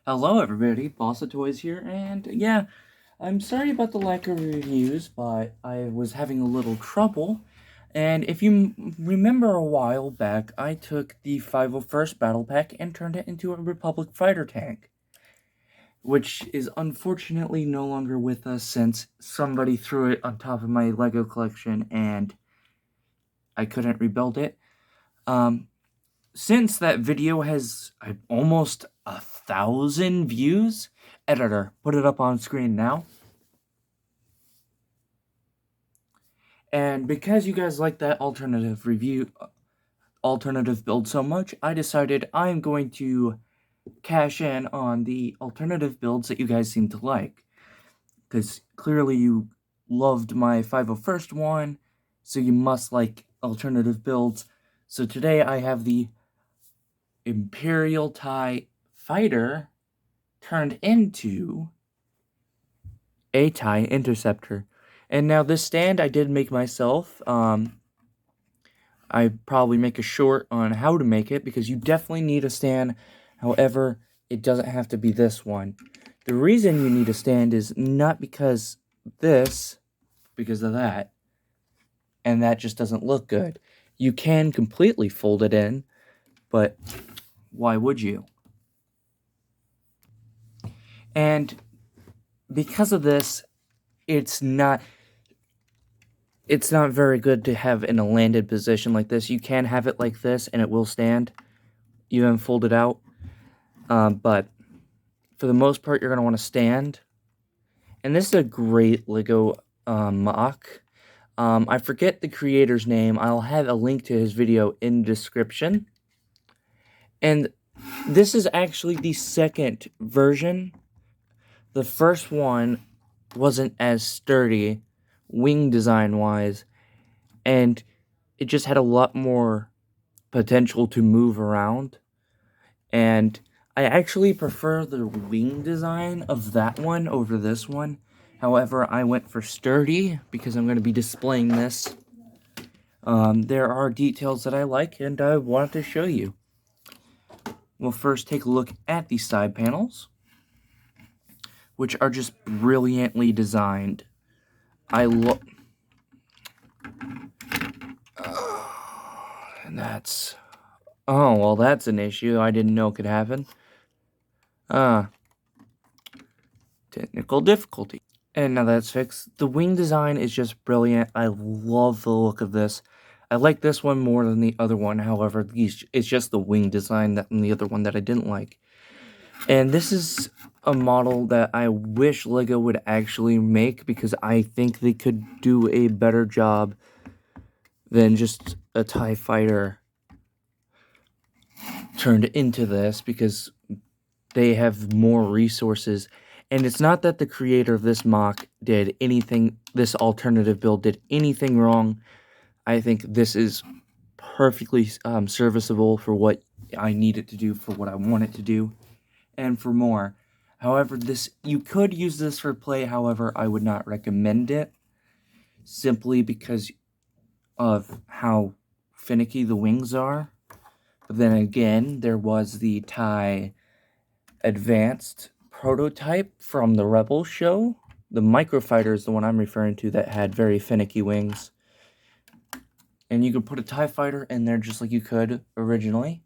Hello everybody, Boss of Toys here, and yeah, I'm sorry about the lack of reviews, but I was having a little trouble, and if you remember a while back, I took the 501st Battle Pack and turned it into a Republic fighter tank, which is unfortunately no longer with us since somebody threw it on top of my LEGO collection and I couldn't rebuild it. Since that video has almost 1,000 views, editor, put it up on screen now. And because you guys like that alternative build so much, I decided I'm going to cash in on the alternative builds that you guys seem to like. Because clearly you loved my 501st one, so you must like alternative builds. So today I have the Imperial TIE Fighter turned into a TIE Interceptor. And now this stand I did make myself. I probably make a short on how to make it because you definitely need a stand. However, it doesn't have to be this one. The reason you need a stand is not because of that, and that just doesn't look good. You can completely fold it in, but why would you? And because of this, it's not very good to have in a landed position like this. You can have it like this and it will stand, even fold it out. But for the most part, you're going to want to stand. And this is a great LEGO mock. I forget the creator's name. I'll have a link to his video in the description. And this is actually the second version. The first one wasn't as sturdy, wing design-wise, and it just had a lot more potential to move around. And I actually prefer the wing design of that one over this one. However, I went for sturdy because I'm going to be displaying this. There are details that I like and I wanted to show you. We'll first take a look at the side panels, which are just brilliantly designed. That's... Oh, well, that's an issue I didn't know could happen. Technical difficulty. And now that's fixed. The wing design is just brilliant. I love the look of this. I like this one more than the other one. However, it's just the wing design and the other one that I didn't like. And this is a model that I wish LEGO would actually make because I think they could do a better job than just a TIE Fighter turned into this because they have more resources. And it's not that the creator of this mock did anything, this alternative build did anything wrong. I think this is perfectly serviceable for what I need it to do, for what I want it to do, and for more. However, you could use this for play, however, I would not recommend it, simply because of how finicky the wings are. But then again, there was the TIE Advanced prototype from the Rebels show. The Microfighter is the one I'm referring to that had very finicky wings. And you could put a TIE Fighter in there just like you could originally.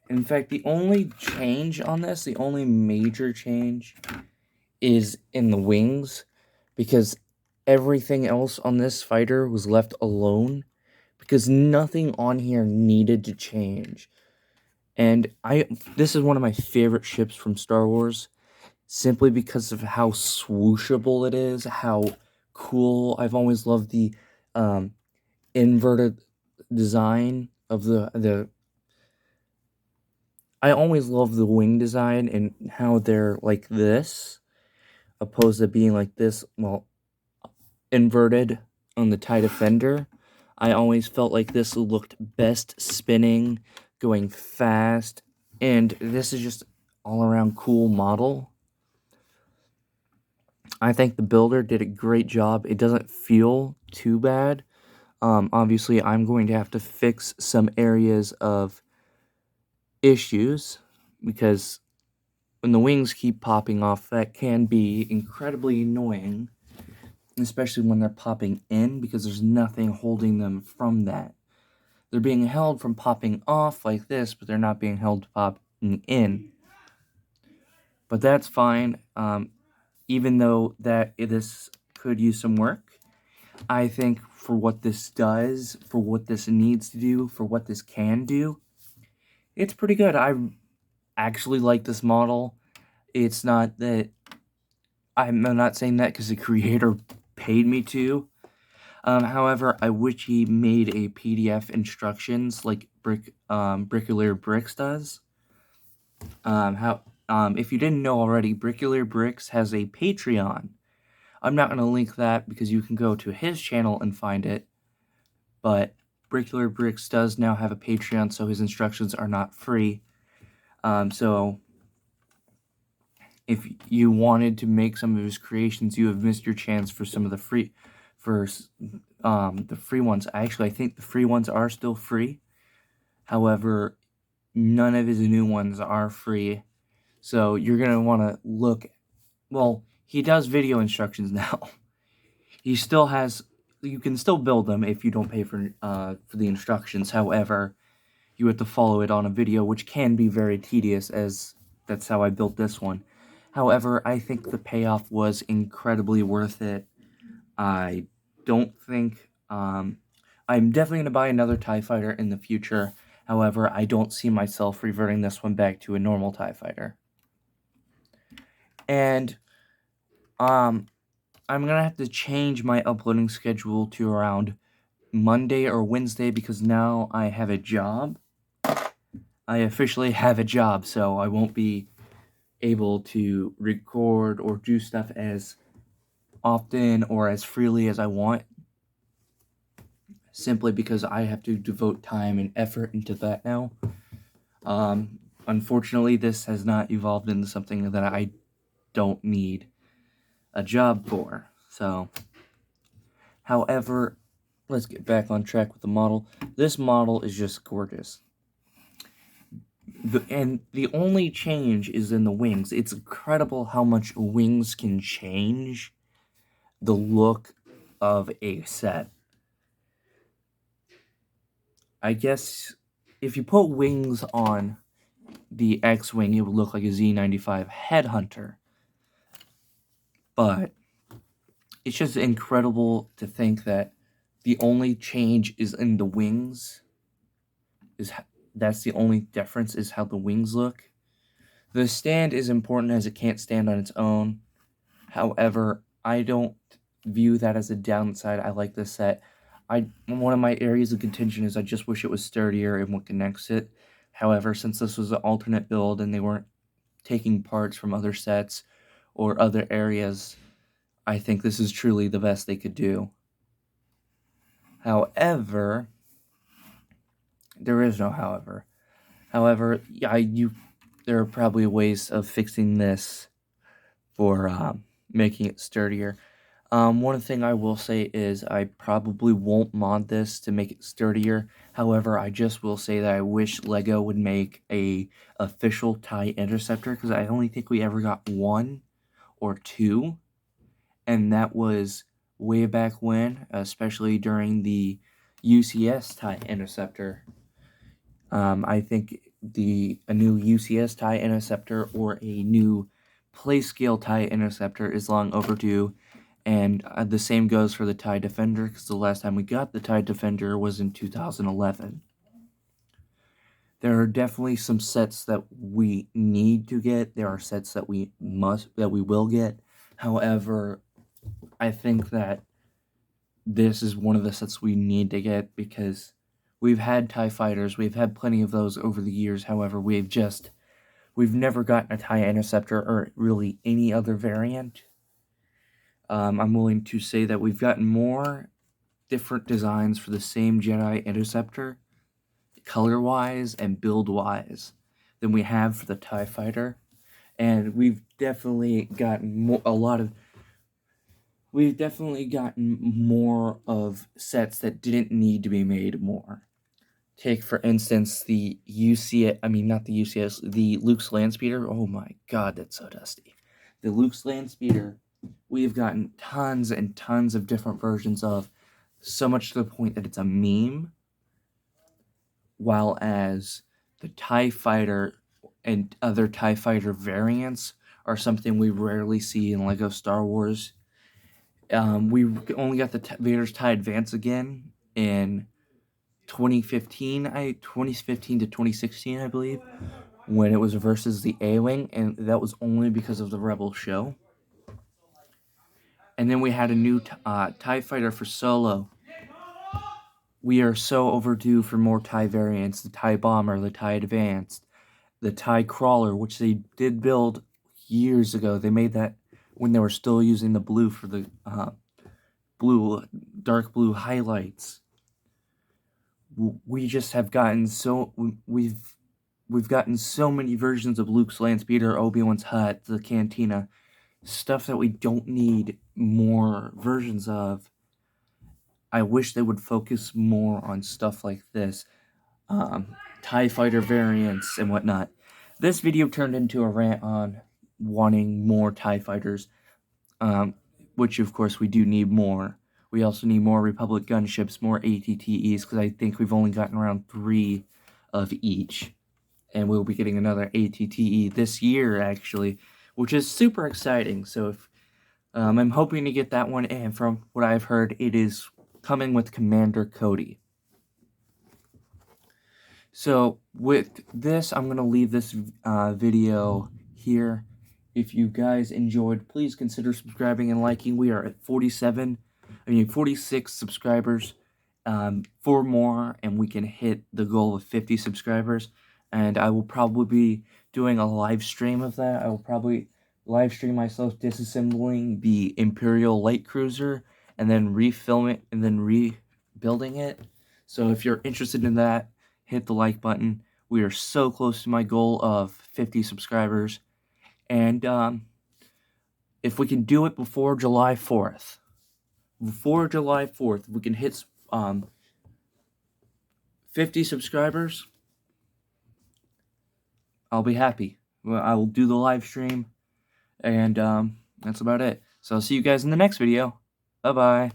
In fact, the only change on this, the only major change, is in the wings, because everything else on this fighter was left alone, because nothing on here needed to change. And this is one of my favorite ships from Star Wars, simply because of how swooshable it is, how cool. I've always loved the inverted design of I always love the wing design and how they're like this, opposed to being like this, well, inverted on the TIE Defender. I always felt like this looked best spinning, going fast, and this is just all around cool model. I think the builder did a great job. It doesn't feel too bad. Obviously, I'm going to have to fix some areas of issues because when the wings keep popping off, that can be incredibly annoying, especially when they're popping in, because there's nothing holding them from that. They're being held from popping off like this, but they're not being held popping in. But that's fine, even though this could use some work. I think for what this does, for what this needs to do, for what this can do, it's pretty good. I actually like this model. It's not that I'm not saying that because the creator paid me to. However, I wish he made a PDF instructions like Brickulator Bricks does. If you didn't know already, Brickulator Bricks has a Patreon. I'm not going to link that because you can go to his channel and find it. But Brickulator Bricks does now have a Patreon, so his instructions are not free. So if you wanted to make some of his creations, you have missed your chance for some of the free ones. Actually, I think the free ones are still free. However, none of his new ones are free. So you're going to want to look. Well, he does video instructions now. He still has. You can still build them if you don't pay for the instructions. However, you have to follow it on a video, which can be very tedious, as that's how I built this one. However, I think the payoff was incredibly worth it. I don't think... I'm definitely going to buy another TIE Fighter in the future. However, I don't see myself reverting this one back to a normal TIE Fighter. And I'm going to have to change my uploading schedule to around Monday or Wednesday because now I have a job. I officially have a job, so I won't be able to record or do stuff as often or as freely as I want, simply because I have to devote time and effort into that now. Unfortunately, this has not evolved into something that I don't need a job for. So, however, let's get back on track with the model. This model is just gorgeous. And the only change is in the wings. It's incredible how much wings can change the look of a set. I guess if you put wings on the X-Wing, it would look like a Z95 Headhunter. But it's just incredible to think that the only change is in the wings. That's the only difference, is how the wings look. The stand is important as it can't stand on its own. However, I don't view that as a downside. I like this set. One of my areas of contention is I just wish it was sturdier and what connects it. However, since this was an alternate build and they weren't taking parts from other sets or other areas, I think this is truly the best they could do. However, there is no however. However, there are probably ways of fixing this for making it sturdier. One thing I will say is I probably won't mod this to make it sturdier. However, I just will say that I wish LEGO would make a official TIE Interceptor, because I only think we ever got 1 or 2, and that was way back when, especially during the UCS TIE Interceptor. I think a new UCS TIE Interceptor or a new Playscale TIE Interceptor is long overdue. And the same goes for the TIE Defender, because the last time we got the TIE Defender was in 2011. There are definitely some sets that we need to get. There are sets that we will get. However, I think that this is one of the sets we need to get, because we've had TIE Fighters. We've had plenty of those over the years. However, we've never gotten a TIE Interceptor or really any other variant. I'm willing to say that we've gotten more different designs for the same Jedi Interceptor, color-wise and build-wise, than we have for the TIE Fighter. And we've definitely gotten more of sets that didn't need to be made more. Take, for instance, the UCS, I mean, not the UCS, the Luke's Landspeeder. Oh my god, that's so dusty. The Luke's Landspeeder, we have gotten tons and tons of different versions of, so much to the point that it's a meme, while as the TIE Fighter and other TIE Fighter variants are something we rarely see in LEGO Star Wars. We only got the Vader's TIE Advance again in 2015 to 2016, I believe, when it was versus the A-Wing, and that was only because of the Rebel show. And then we had a new TIE Fighter for Solo. We are so overdue for more TIE variants, the TIE Bomber, the TIE Advanced, the TIE Crawler, which they did build years ago. They made that when they were still using the blue for the dark blue highlights. We just have gotten so we've gotten so many versions of Luke's Landspeeder, Obi-Wan's hut, the cantina, stuff that we don't need more versions of. I wish they would focus more on stuff like this, TIE Fighter variants and whatnot. This video turned into a rant on wanting more TIE Fighters, which of course we do need more. We also need more Republic gunships, more ATTEs, because I think we've only gotten around 3 of each. And we'll be getting another ATTE this year, actually, which is super exciting. So if I'm hoping to get that one, and from what I've heard, it is coming with Commander Cody. So with this, I'm going to leave this video here. If you guys enjoyed, please consider subscribing and liking. We are at 46 subscribers. 4 more, and we can hit the goal of 50 subscribers. And I will probably be doing a live stream of that. I will probably live stream myself disassembling the Imperial Light Cruiser and then refilm it and then rebuilding it. So if you're interested in that, hit the like button. We are so close to my goal of 50 subscribers. And if we can do it before July 4th, if we can hit 50 subscribers, I'll be happy. I will do the live stream, and that's about it. So I'll see you guys in the next video. Bye-bye.